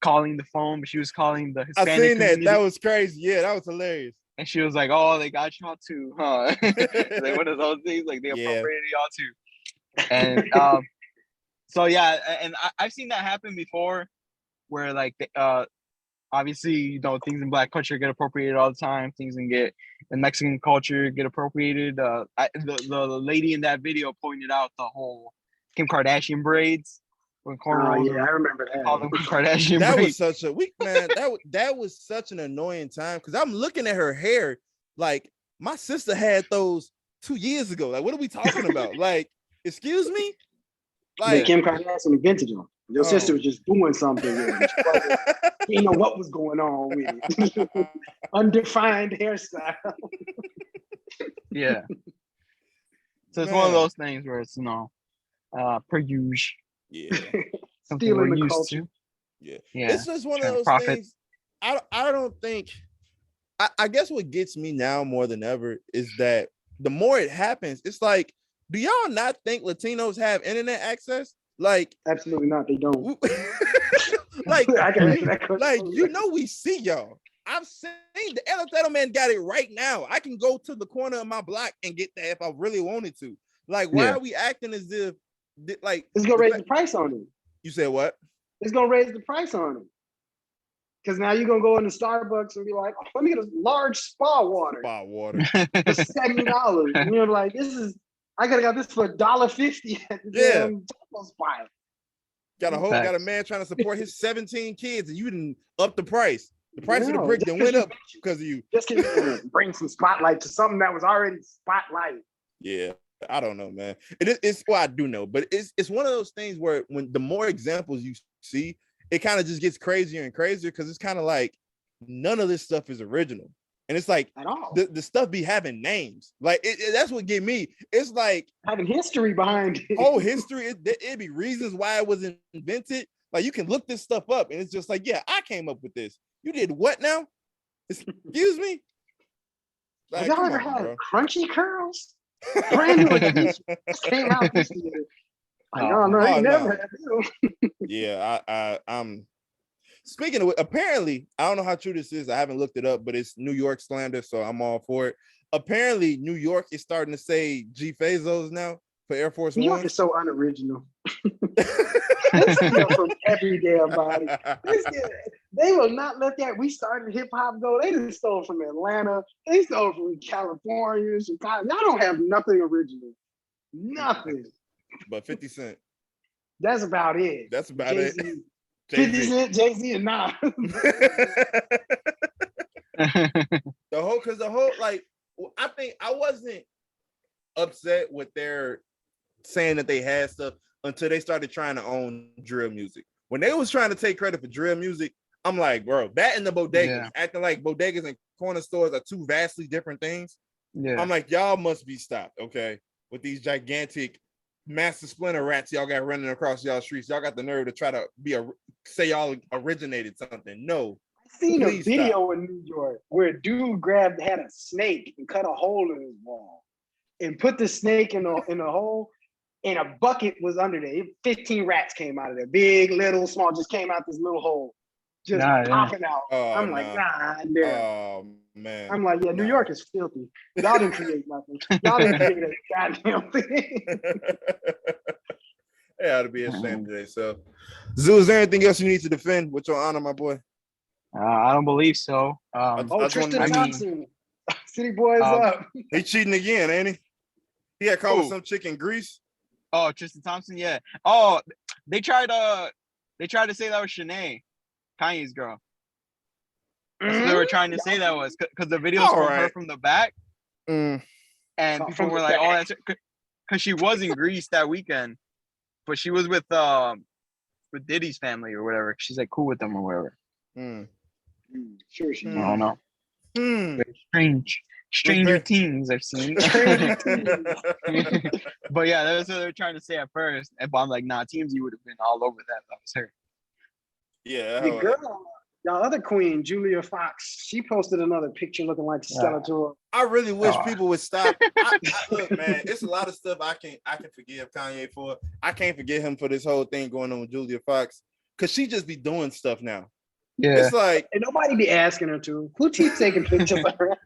calling the phone, but she was calling the Hispanic I seen community. that was crazy. Yeah, that was hilarious. And she was like, oh, they got y'all too, huh? Like one of those things, like they appropriated y'all too. And so yeah, and I've seen that happen before, where like obviously things in Black culture get appropriated all the time. Things in Mexican culture get appropriated. The lady in that video pointed out the whole Kim Kardashian braids. When cornrows I remember that. all them Kardashian That braids. was such a week, man. That was such an annoying time because I'm looking at her hair. Like my sister had those 2 years ago. Like, what are we talking about? Like, excuse me? Like Kim Kardashian invented them. Your sister was just doing something. She didn't know what was going on with it. Undefined hairstyle. Yeah. So it's one of those things where it's per usual. Yeah. Something we're used to. Yeah. It's just one of those things. I don't think. I guess what gets me now more than ever is that the more it happens, it's like, do y'all not think Latinos have internet access? Like, absolutely not. They don't. like, we see y'all. I've seen the El Man got it right now. I can go to the corner of my block and get that if I really wanted to. Like, why are we acting as if, like, it's gonna raise the price on it? You said what? It's gonna raise the price on it. Because now you're gonna go into Starbucks and be like, oh, let me get a large spa water. For $70. And you're like, I could have got this for $1.50 at the damn spot. Got a man trying to support his 17 kids, and you didn't up the price. The price of the brick that went up because of you. Just to bring some spotlight to something that was already spotlight. Yeah, I don't know, man. It's well, I do know, but it's one of those things where when the more examples you see, it kind of just gets crazier and crazier because it's kind of like none of this stuff is original. And it's like at all. The stuff be having names. Like that's what get me. It's like having history behind it. Whole history. It'd be reasons why it was invented. Like you can look this stuff up, and it's just like, yeah, I came up with this. You did what now? Excuse me. Like, have y'all ever had crunchy curls? Brand new came out this year. No, never had them. Yeah, I'm. Speaking of, apparently, I don't know how true this is. I haven't looked it up, but it's New York slander, so I'm all for it. Apparently, New York is starting to say G Fazos now for Air Force One. New York is so unoriginal. They steal from every damn body. They will not let that we started hip hop go. They just stole from Atlanta. They stole from California, Chicago. Y'all don't have nothing original. Nothing. But 50 Cent. That's about it. That's about it. 50 Cent, Jay-Z, and Nas. the whole like, I think I wasn't upset with their saying that they had stuff until they started trying to own drill music. When they was trying to take credit for drill music, I'm like, bro, that and the bodegas, acting like bodegas and corner stores are two vastly different things. Yeah, I'm like, y'all must be stopped, okay, with these gigantic master splinter rats y'all got running across y'all streets. Y'all got the nerve to try to say y'all originated something. No. I seen a video in New York where a dude had a snake and cut a hole in his wall and put the snake in a hole, and a bucket was under there. 15 rats came out of there. Big, little, small, just came out this little hole. Just popping out. I'm like, Oh man. I'm like, New York is filthy. Y'all didn't create nothing. Y'all didn't create a goddamn thing. They ought to be ashamed today. So, Zoo, is there anything else you need to defend with your honor, my boy? I don't believe so. Tristan Thompson. City Boys up. He cheating again, ain't he? He had caught with some chick in Greece. Oh, Tristan Thompson, yeah. Oh, they tried to say that was Shanae, Kanye's girl. That's what they were trying to say that was because the videos from her from the back, and people were like, "Oh, that's because she was in Greece that weekend, but she was with Diddy's family or whatever. She's like cool with them or whatever." Sure, she. I don't know. Very stranger things I've seen. But yeah, that's what they were trying to say at first. But I'm like, nah, TMZ would have been all over that. That was her. Yeah. The girl, the other queen, Julia Fox, she posted another picture looking like Skeletor. I really wish people would stop. Look, man, it's a lot of stuff I can forgive Kanye for. I can't forgive him for this whole thing going on with Julia Fox because she just be doing stuff now. Yeah, it's like and nobody be asking her to. Who keeps taking pictures of her?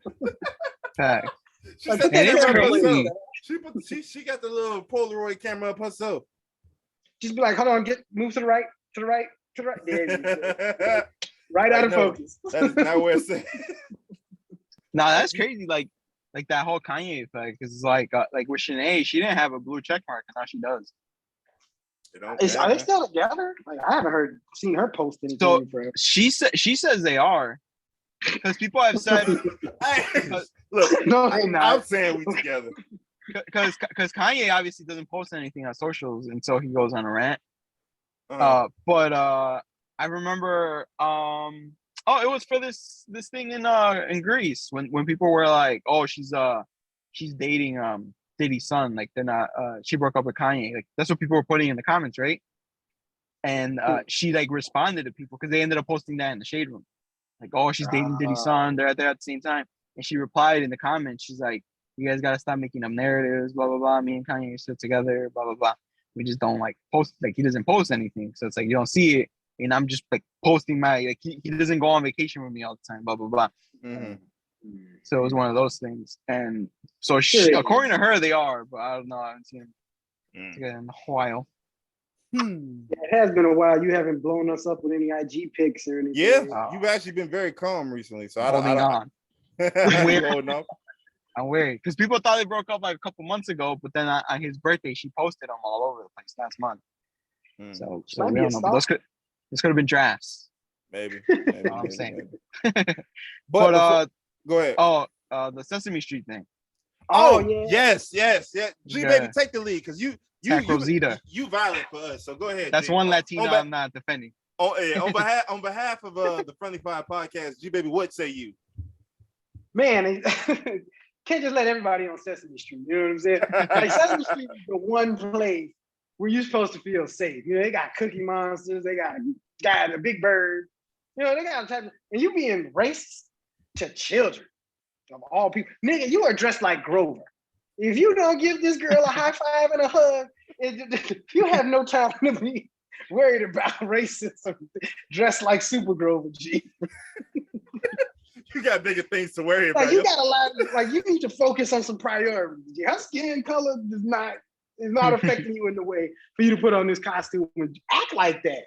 She got the little Polaroid camera up herself. Just be like, hold on, move to the right. There right out of focus. That's not where it's at. Nah, that's crazy. Like that whole Kanye effect. Because it's like with Shanae, she didn't have a blue check mark, and now she does. Are they still together? Like I haven't seen her post anything. So she says they are, because people have said. Look, no, they're not. I'm saying we together. Because Kanye obviously doesn't post anything on socials until he goes on a rant. But I remember it was for this thing in Greece when people were like, oh, she's dating Diddy's son, like they're not she broke up with Kanye, like that's what people were putting in the comments, right? And she like responded to people because they ended up posting that in the shade room, like, oh, she's dating Diddy's son, they're there at the same time. And she replied in the comments, she's like, you guys gotta stop making up narratives, blah blah blah. Me and Kanye sit together, blah blah blah. We just don't like post, like he doesn't post anything, so it's like you don't see it, and I'm just like posting my, like he doesn't go on vacation with me all the time, blah blah blah. Mm-hmm. So it was one of those things, and so she, according to her, they are, but I don't know, I haven't seen them together in a while. It has been a while. You haven't blown us up with any IG pics or anything. Yeah, you've actually been very calm recently, so I don't. I'm weird because people thought they broke up like a couple months ago, but then on his birthday, she posted them all over the place last month. So we don't know. But this could have been drafts. Maybe. I'm saying. But go ahead. Oh, the Sesame Street thing. Oh yes. G baby, take the lead because you violent for us. So go ahead. That's G. one Latino I'm not defending. On behalf of the Friendly Fire Podcast, G baby, what say you? Man, can't just let everybody on Sesame Street. You know what I'm saying? Like Sesame Street is the one place where you're supposed to feel safe. You know, they got Cookie Monsters, they got the Big Bird. You know, they got type of, and you being racist to children of all people. Nigga, you are dressed like Grover. If you don't give this girl a high five and a hug, you have no time to be worried about racism. Dressed like Super Grover, G. You got bigger things to worry about. Like you got a lot. Like you need to focus on some priorities. Her skin color is not affecting you in the way for you to put on this costume and act like that.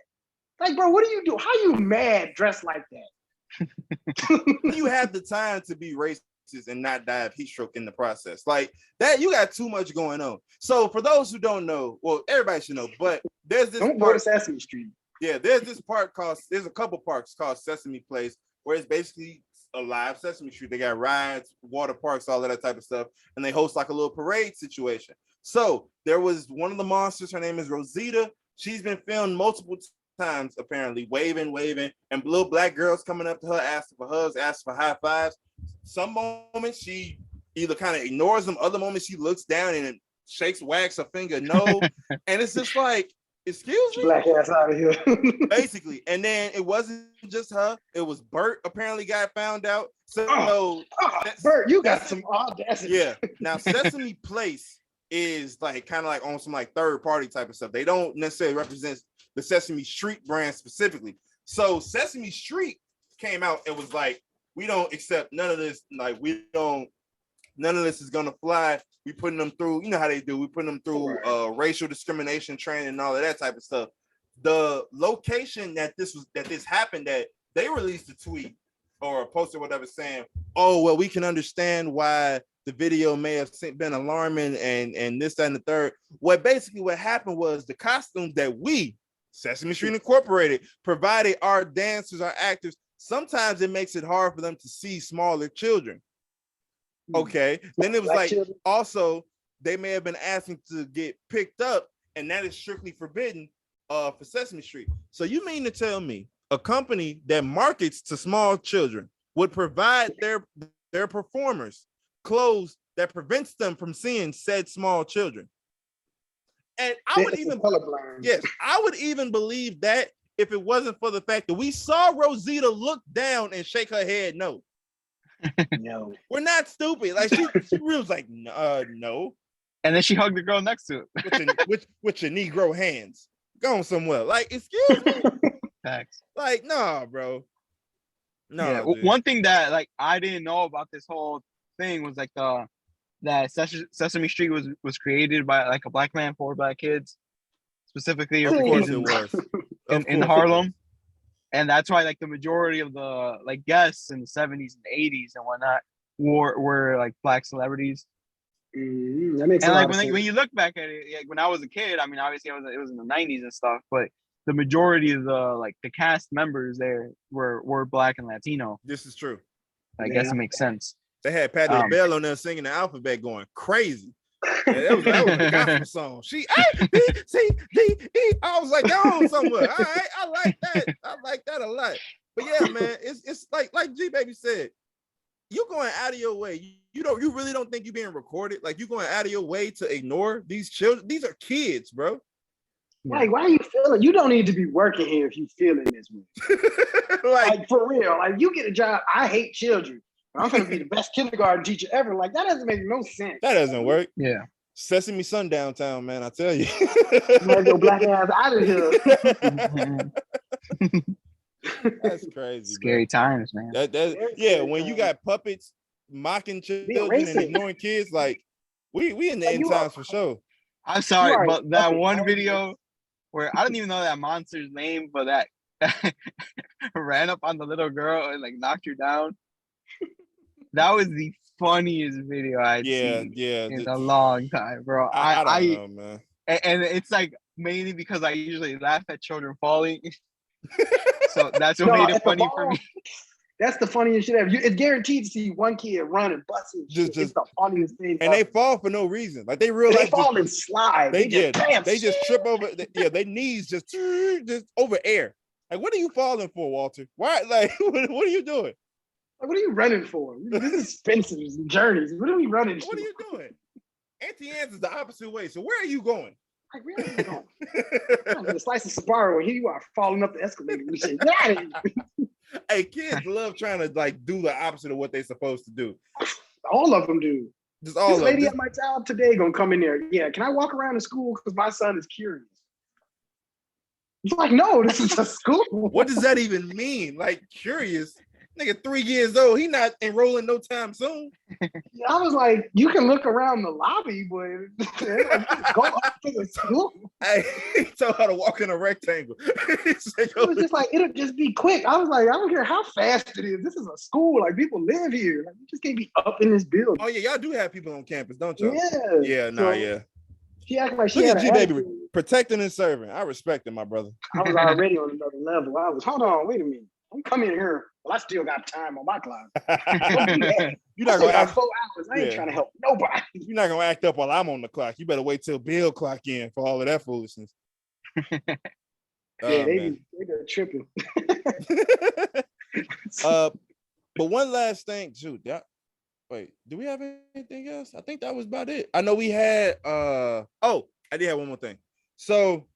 Like, bro, what do you do? How you mad dressed like that? You have the time to be racist and not die of heat stroke in the process. Like that, you got too much going on. So for those who don't know, well, everybody should know, but there's this don't go to Sesame Street. Yeah, there's a couple parks called Sesame Place where it's basically a live Sesame Street. They got rides, water parks, all of that type of stuff, and they host like a little parade situation. So there was one of the monsters. Her name is Rosita. She's been filmed multiple times, apparently, waving, and little black girls coming up to her, asking for hugs, asking for high fives. Some moments she either kind of ignores them, other moments she looks down and wags her finger, no, and it's just like, excuse me, black ass out of here. Basically. And then it wasn't just her, it was Bert apparently got found out. So Bert, you got some audacity. Yeah. Now Sesame Place is like kind of like on some like third party type of stuff. They don't necessarily represent the Sesame Street brand specifically. So Sesame Street came out and was like, we don't accept none of this. Like none of this is gonna fly. We putting them through, you know how they do. We putting them through racial discrimination training and all of that type of stuff. The location that this happened at, they released a tweet or a post or whatever saying, oh, well, we can understand why the video may have been alarming and this, that, and the third. What happened was the costumes that we, Sesame Street Incorporated, provided our dancers, our actors, sometimes it makes it hard for them to see smaller children. Okay. Then it was like, also, they may have been asking to get picked up, and that is strictly forbidden for Sesame Street. So you mean to tell me a company that markets to small children would provide their performers clothes that prevents them from seeing said small children? And I would even believe that if it wasn't for the fact that we saw Rosita look down and shake her head no. No, we're not stupid. Like she was like, no. And then she hugged the girl next to it with your Negro hands. Going somewhere. Like, excuse me. Facts. Like, nah, bro. No. Yeah. One thing that like I didn't know about this whole thing was like that Sesame Street was created by like a black man for black kids, specifically for kids in Harlem. And that's why like the majority of the like guests in the 70s and 80s and whatnot were like black celebrities. That makes And a like lot of sense. when you look back at it, like when I was a kid, I mean, obviously it was in the 90s and stuff, but the majority of the cast members there were Black and Latino. This is true. I guess it makes sense. They had Patti LaBelle on there singing the alphabet, going crazy. That was a gospel song. She A B C D E. I was like, go somewhere. All right, I like that. I like that a lot. But yeah, man, it's like G Baby said, you going out of your way. You really don't think you're being recorded? Like, you going out of your way to ignore these children? These are kids, bro. Like, why are you feeling? You don't need to be working here if you feeling this way. like for real. Like, you get a job. I hate children. I'm gonna be the best kindergarten teacher ever. Like, that doesn't make no sense. That doesn't work. Yeah. Sesame Sundown Town, man. I tell you. Let your black ass out of here. That's crazy. Scary times, man. When you got puppets mocking children and ignoring kids, like we in the end times for sure. I'm sorry, but that one video where I don't even know that monster's name, but that ran up on the little girl and like knocked her down. That was the funniest video I'd seen in a long time, bro. I don't know, man. And it's like mainly because I usually laugh at children falling. So that's what made it funny for me. That's the funniest shit ever. It's guaranteed to see one kid run and bust it. It's the funniest thing. And they fall for no reason. Like, they realize they fall and slide. They just trip over. Their knees just over air. Like, what are you falling for, Walter? Why? Like, what are you doing? Like, what are you running for? This is Spencer's and Journeys. What are we running for? What are you doing? Auntie Anne's is the opposite way. So where are you going? Like, where are you going? I'm gonna slice of Sbarro, and here you are falling up the escalator. We say, get out of here. Hey, kids love trying to like do the opposite of what they're supposed to do. All of them do. Just all this of lady them. at my job today gonna come in there. Yeah, can I walk around the school because my son is curious? It's like, no, this is a school. What does that even mean? Like, curious? Nigga, 3 years old. He not enrolling no time soon. Yeah, I was like, you can look around the lobby, but go up to the school. Hey, he taught how to walk in a rectangle. It was just like, it'll just be quick. I was like, I don't care how fast it is. This is a school. Like, people live here. Like, you just can't be up in this building. Oh, yeah, y'all do have people on campus, don't y'all? Yeah. Yeah. She acted like she Look had at G Baby, protecting and serving. I respect it, my brother. I was already on another level. I was, hold on, wait a minute. I'm coming here. Well, I still got time on my clock. You're not gonna act 4 hours. I ain't trying to help nobody. You're not gonna act up while I'm on the clock. You better wait till Bill clock in for all of that foolishness. They got tripping. But one last thing, shoot. Wait, do we have anything else? I think that was about it. I know we had I did have one more thing. So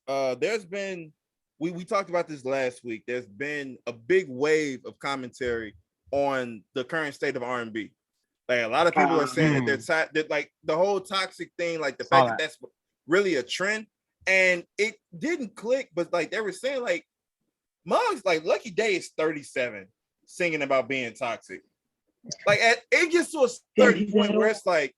there's been we talked about this last week. There's been a big wave of commentary on the current state of R&B. Like, a lot of people are saying that like the whole toxic thing, like the fact that that's really a trend, and it didn't click. But like, they were saying, like, Muggs, like, Lucky Day is 37, singing about being toxic. Like, it gets to a certain point where it's like,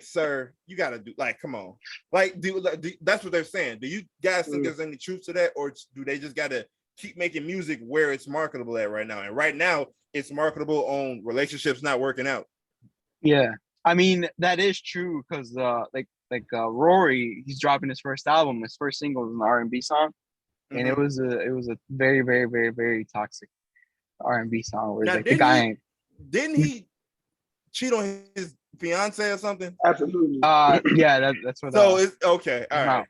sir, you gotta do, like, come on, like, do that's what they're saying. Do you guys think there's any truth to that, or do they just gotta keep making music where it's marketable at right now? And right now, it's marketable on relationships not working out. Yeah, I mean, that is true, because Rory, he's dropping his first album. His first single is an R&B song, and it was a very, very, very, very toxic R&B song. Where now, the guy didn't he cheat on his fiance or something? Absolutely. Yeah, that's what. So it's okay. All right.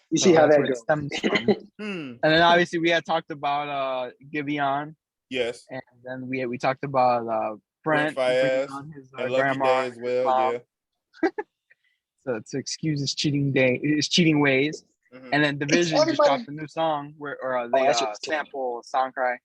You see how that goes. Stems from. And then obviously we had talked about Giveon. Yes. And then we talked about Brent Fayez on his and grandma Lucky Day as well. Yeah. So to excuse his cheating ways. Mm-hmm. And then Division just dropped a new song where they sample Soundcry.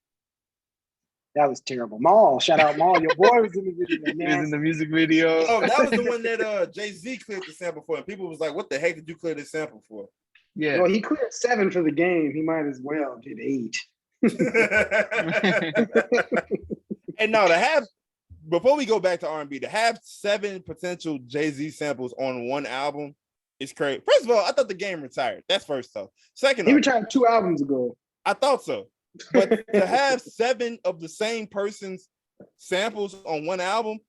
That was terrible. Maul, shout out Maul. Your boy was in the video. He was in the music video. Oh, that was the one that Jay-Z cleared the sample for. And people was like, what the heck did you clear this sample for? Yeah. Well, he cleared 7 for the game. He might as well did 8. And no, before we go back to R&B, to have 7 potential Jay-Z samples on one album is crazy. First of all, I thought the game retired. That's first though. Second, he retired 2 albums ago. I thought so. But to have 7 of the same person's samples on one album,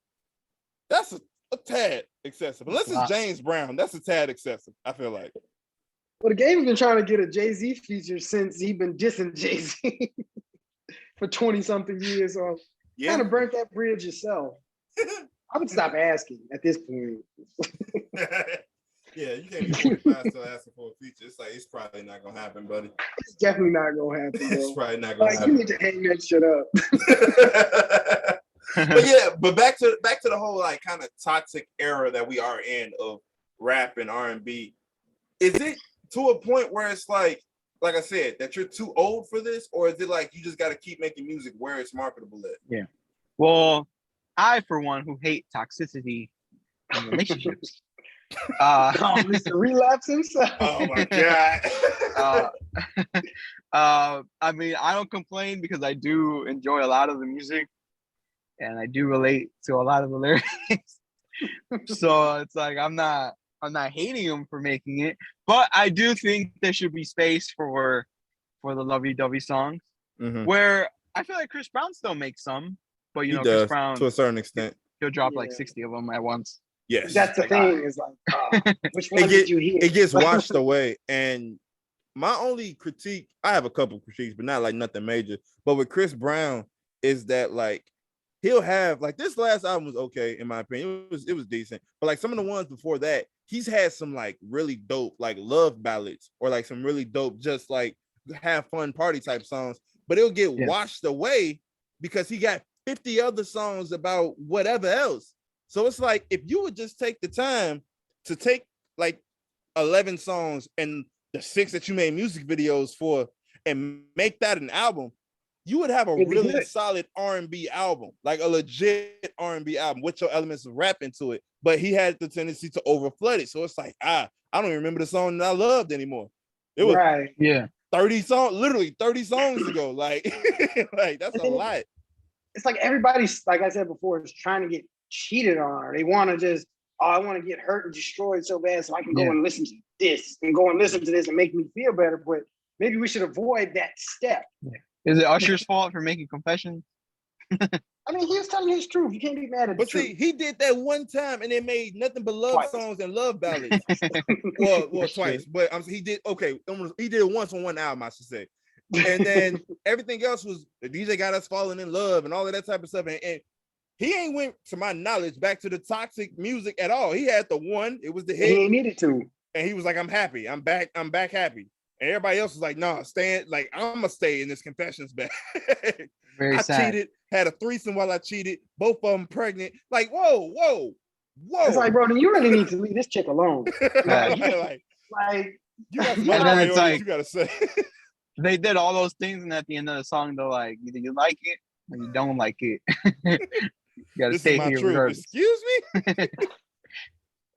that's a tad excessive. Unless it's James Brown, that's a tad excessive, I feel like. Well, the game's been trying to get a Jay-Z feature since he been dissing Jay-Z for 20-something years. So kind of burnt that bridge yourself. I would stop asking at this point. Yeah, you can't be 45 still asking for a feature. It's like, it's probably not going to happen, buddy. It's definitely not going to happen, bro. It's probably not going to happen. You need to hang that shit up. But yeah, but back to the whole like kind of toxic era that we are in of rap and R&B. Is it to a point where it's like I said, that you're too old for this, or is it like you just got to keep making music where it's marketable at? Yeah. Well, I for one who hate toxicity in relationships. Mr. Relapse himself. Oh my god. I mean, I don't complain because I do enjoy a lot of the music, and I do relate to a lot of the lyrics. So it's like I'm not hating him for making it, but I do think there should be space for the lovey-dovey songs, where I feel like Chris Brown still makes some, but you know, Chris Brown to a certain extent, he'll drop like 60 of them at once. Yes, that's the thing. Is like, which one did you hear? It gets washed away. And my only critique, I have a couple critiques, but not like nothing major. But with Chris Brown, is that like he'll have like this last album was okay in my opinion. It was decent, but like some of the ones before that, he's had some like really dope like love ballads or like some really dope just like have fun party type songs. But it'll get washed away because he got 50 other songs about whatever else. So it's like, if you would just take the time to take like 11 songs and the 6 that you made music videos for and make that an album, you would have a really solid R&B album, like a legit R&B album with your elements of rap into it. But he had the tendency to overflood it. So it's like, I don't even remember the song that I loved anymore. It was 30 songs, literally 30 songs ago. Like, like that's a lot. It's like everybody's, like I said before, is trying to get cheated on, or they want to just, I want to get hurt and destroyed so bad so I can go and listen to this and go and listen to this and make me feel better. But maybe we should avoid that step. Is it Usher's fault for making confessions? I mean, he was telling his truth. You can't be mad at the truth. See, he did that one time and it made nothing but love songs and love ballads. well, twice. But he did he did it once on one album, I should say. And then everything else was the DJ got us falling in love and all of that type of stuff. And he ain't went, to my knowledge, back to the toxic music at all. He had the one, it was the hit. He ain't needed to. And he was like, I'm happy. I'm back happy. And everybody else was like, nah, like, I'm gonna stay in this confessions bag. Very sad. Cheated, had a threesome while I cheated, both of them pregnant. Like, whoa. It's like, bro, then you really need to leave this chick alone. like, you got some you gotta say. They did all those things, and at the end of the song, they're like, either you like it or you don't like it. You gotta stay here regardless. Excuse me?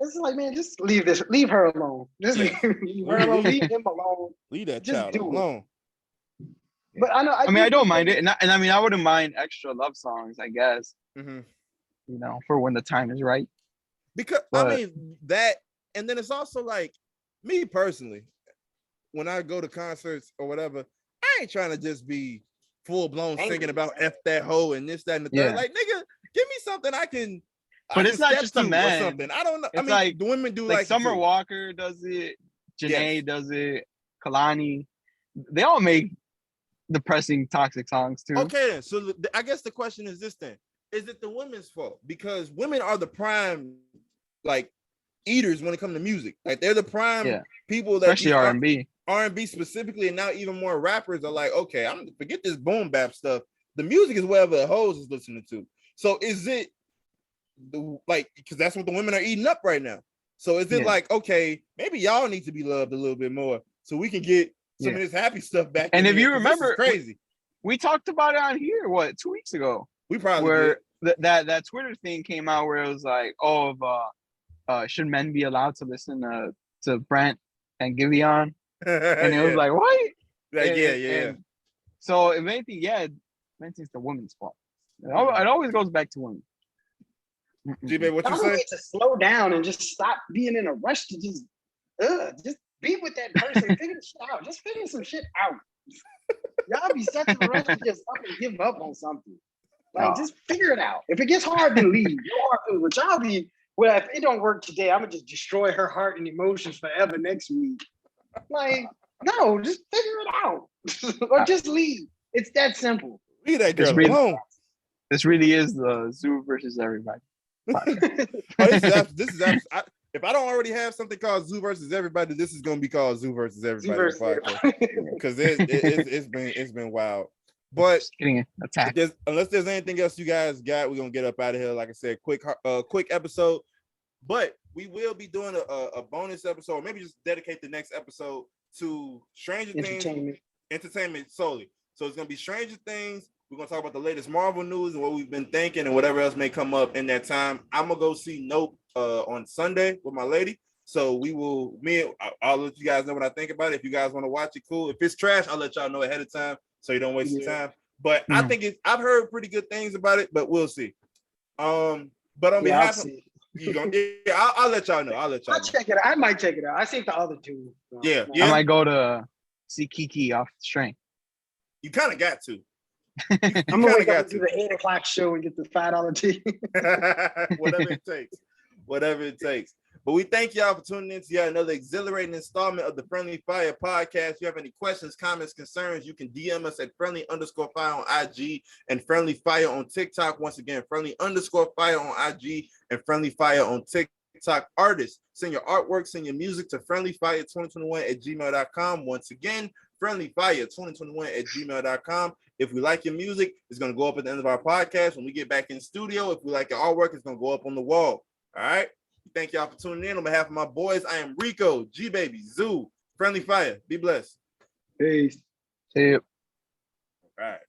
It's like, man, just leave her alone. Just leave her alone, leave him alone. Leave that child alone. But I know. I don't mind it, and I mean, I wouldn't mind extra love songs, I guess. You know, for when the time is right. Because I mean that, and then it's also like me personally, when I go to concerts or whatever, I ain't trying to just be full blown singing about F that hoe and this, that, and the third. Like, nigga, give me something I can. But it's not just a man. Something. I don't know. It's I mean, like, the women do like Summer Walker does it. Janae does it. Kalani. They all make depressing, toxic songs too. Okay, so I guess the question is this then: is it the women's fault? Because women are the prime, like, eaters when it comes to music. Like, they're the prime people that especially R&B specifically, and now even more rappers are like, okay, I'm gonna forget this boom bap stuff. The music is whatever the hoes is listening to. So is it like, because that's what the women are eating up right now? So is it like, okay, maybe y'all need to be loved a little bit more so we can get some of this happy stuff back? And if you remember, crazy, we talked about it on here 2 weeks ago. We probably where that Twitter thing came out where it was like, should men be allowed to listen to Brent and Giveon? And it was like, what? Like, so if anything, it's the woman's fault. It always goes back to women. G-Babe, what you say? Need to slow down and just stop being in a rush to just be with that person. Figure shit out. Just figure some shit out. Y'all be such a rush to just up and give up on something. Like, just figure it out. If it gets hard, then leave. But y'all be well, if it don't work today, I'm gonna just destroy her heart and emotions forever next week. Like, no, just figure it out. Or just leave. It's that simple. Leave that girl alone. This really is the Zoo versus everybody. This is if I don't already have something called Zoo versus everybody, this is gonna be called Zoo versus everybody. Because it's been wild. But getting attacked. Unless there's anything else you guys got, we're gonna get up out of here. Like I said, quick episode. But we will be doing a bonus episode, maybe just dedicate the next episode to Stranger Things entertainment solely. So it's gonna be Stranger Things. We're gonna talk about the latest Marvel news and what we've been thinking and whatever else may come up in that time. I'm gonna go see Nope on Sunday with my lady. So I'll let you guys know what I think about it. If you guys want to watch it, cool. If it's trash, I'll let y'all know ahead of time so you don't waste your time. But I think I've heard pretty good things about it, but we'll see. But on behalf of I'll let y'all know. I'll check it out. I might check it out. I think the other two. Yeah. I might go to see Kiki off the train. You kind of got to. I'm gonna wake up to the 8:00 show and get the $5 ticket. Whatever it takes. But we thank y'all for tuning in to yet another exhilarating installment of the Friendly Fire podcast. If you have any questions, comments, concerns, you can DM us at friendly_fire on IG and Friendly Fire on TikTok. Once again, friendly_fire on IG and Friendly Fire on TikTok. Artists, send your artwork, send your music to friendlyfire2021@gmail.com. Once again, friendlyfire2021@gmail.com. If we like your music, it's going to go up at the end of our podcast. When we get back in the studio, if we like your artwork, it's going to go up on the wall. All right. Thank y'all for tuning in. On behalf of my boys, I am Rico, G Baby, Zoo, Friendly Fire. Be blessed. Peace. See you. All right.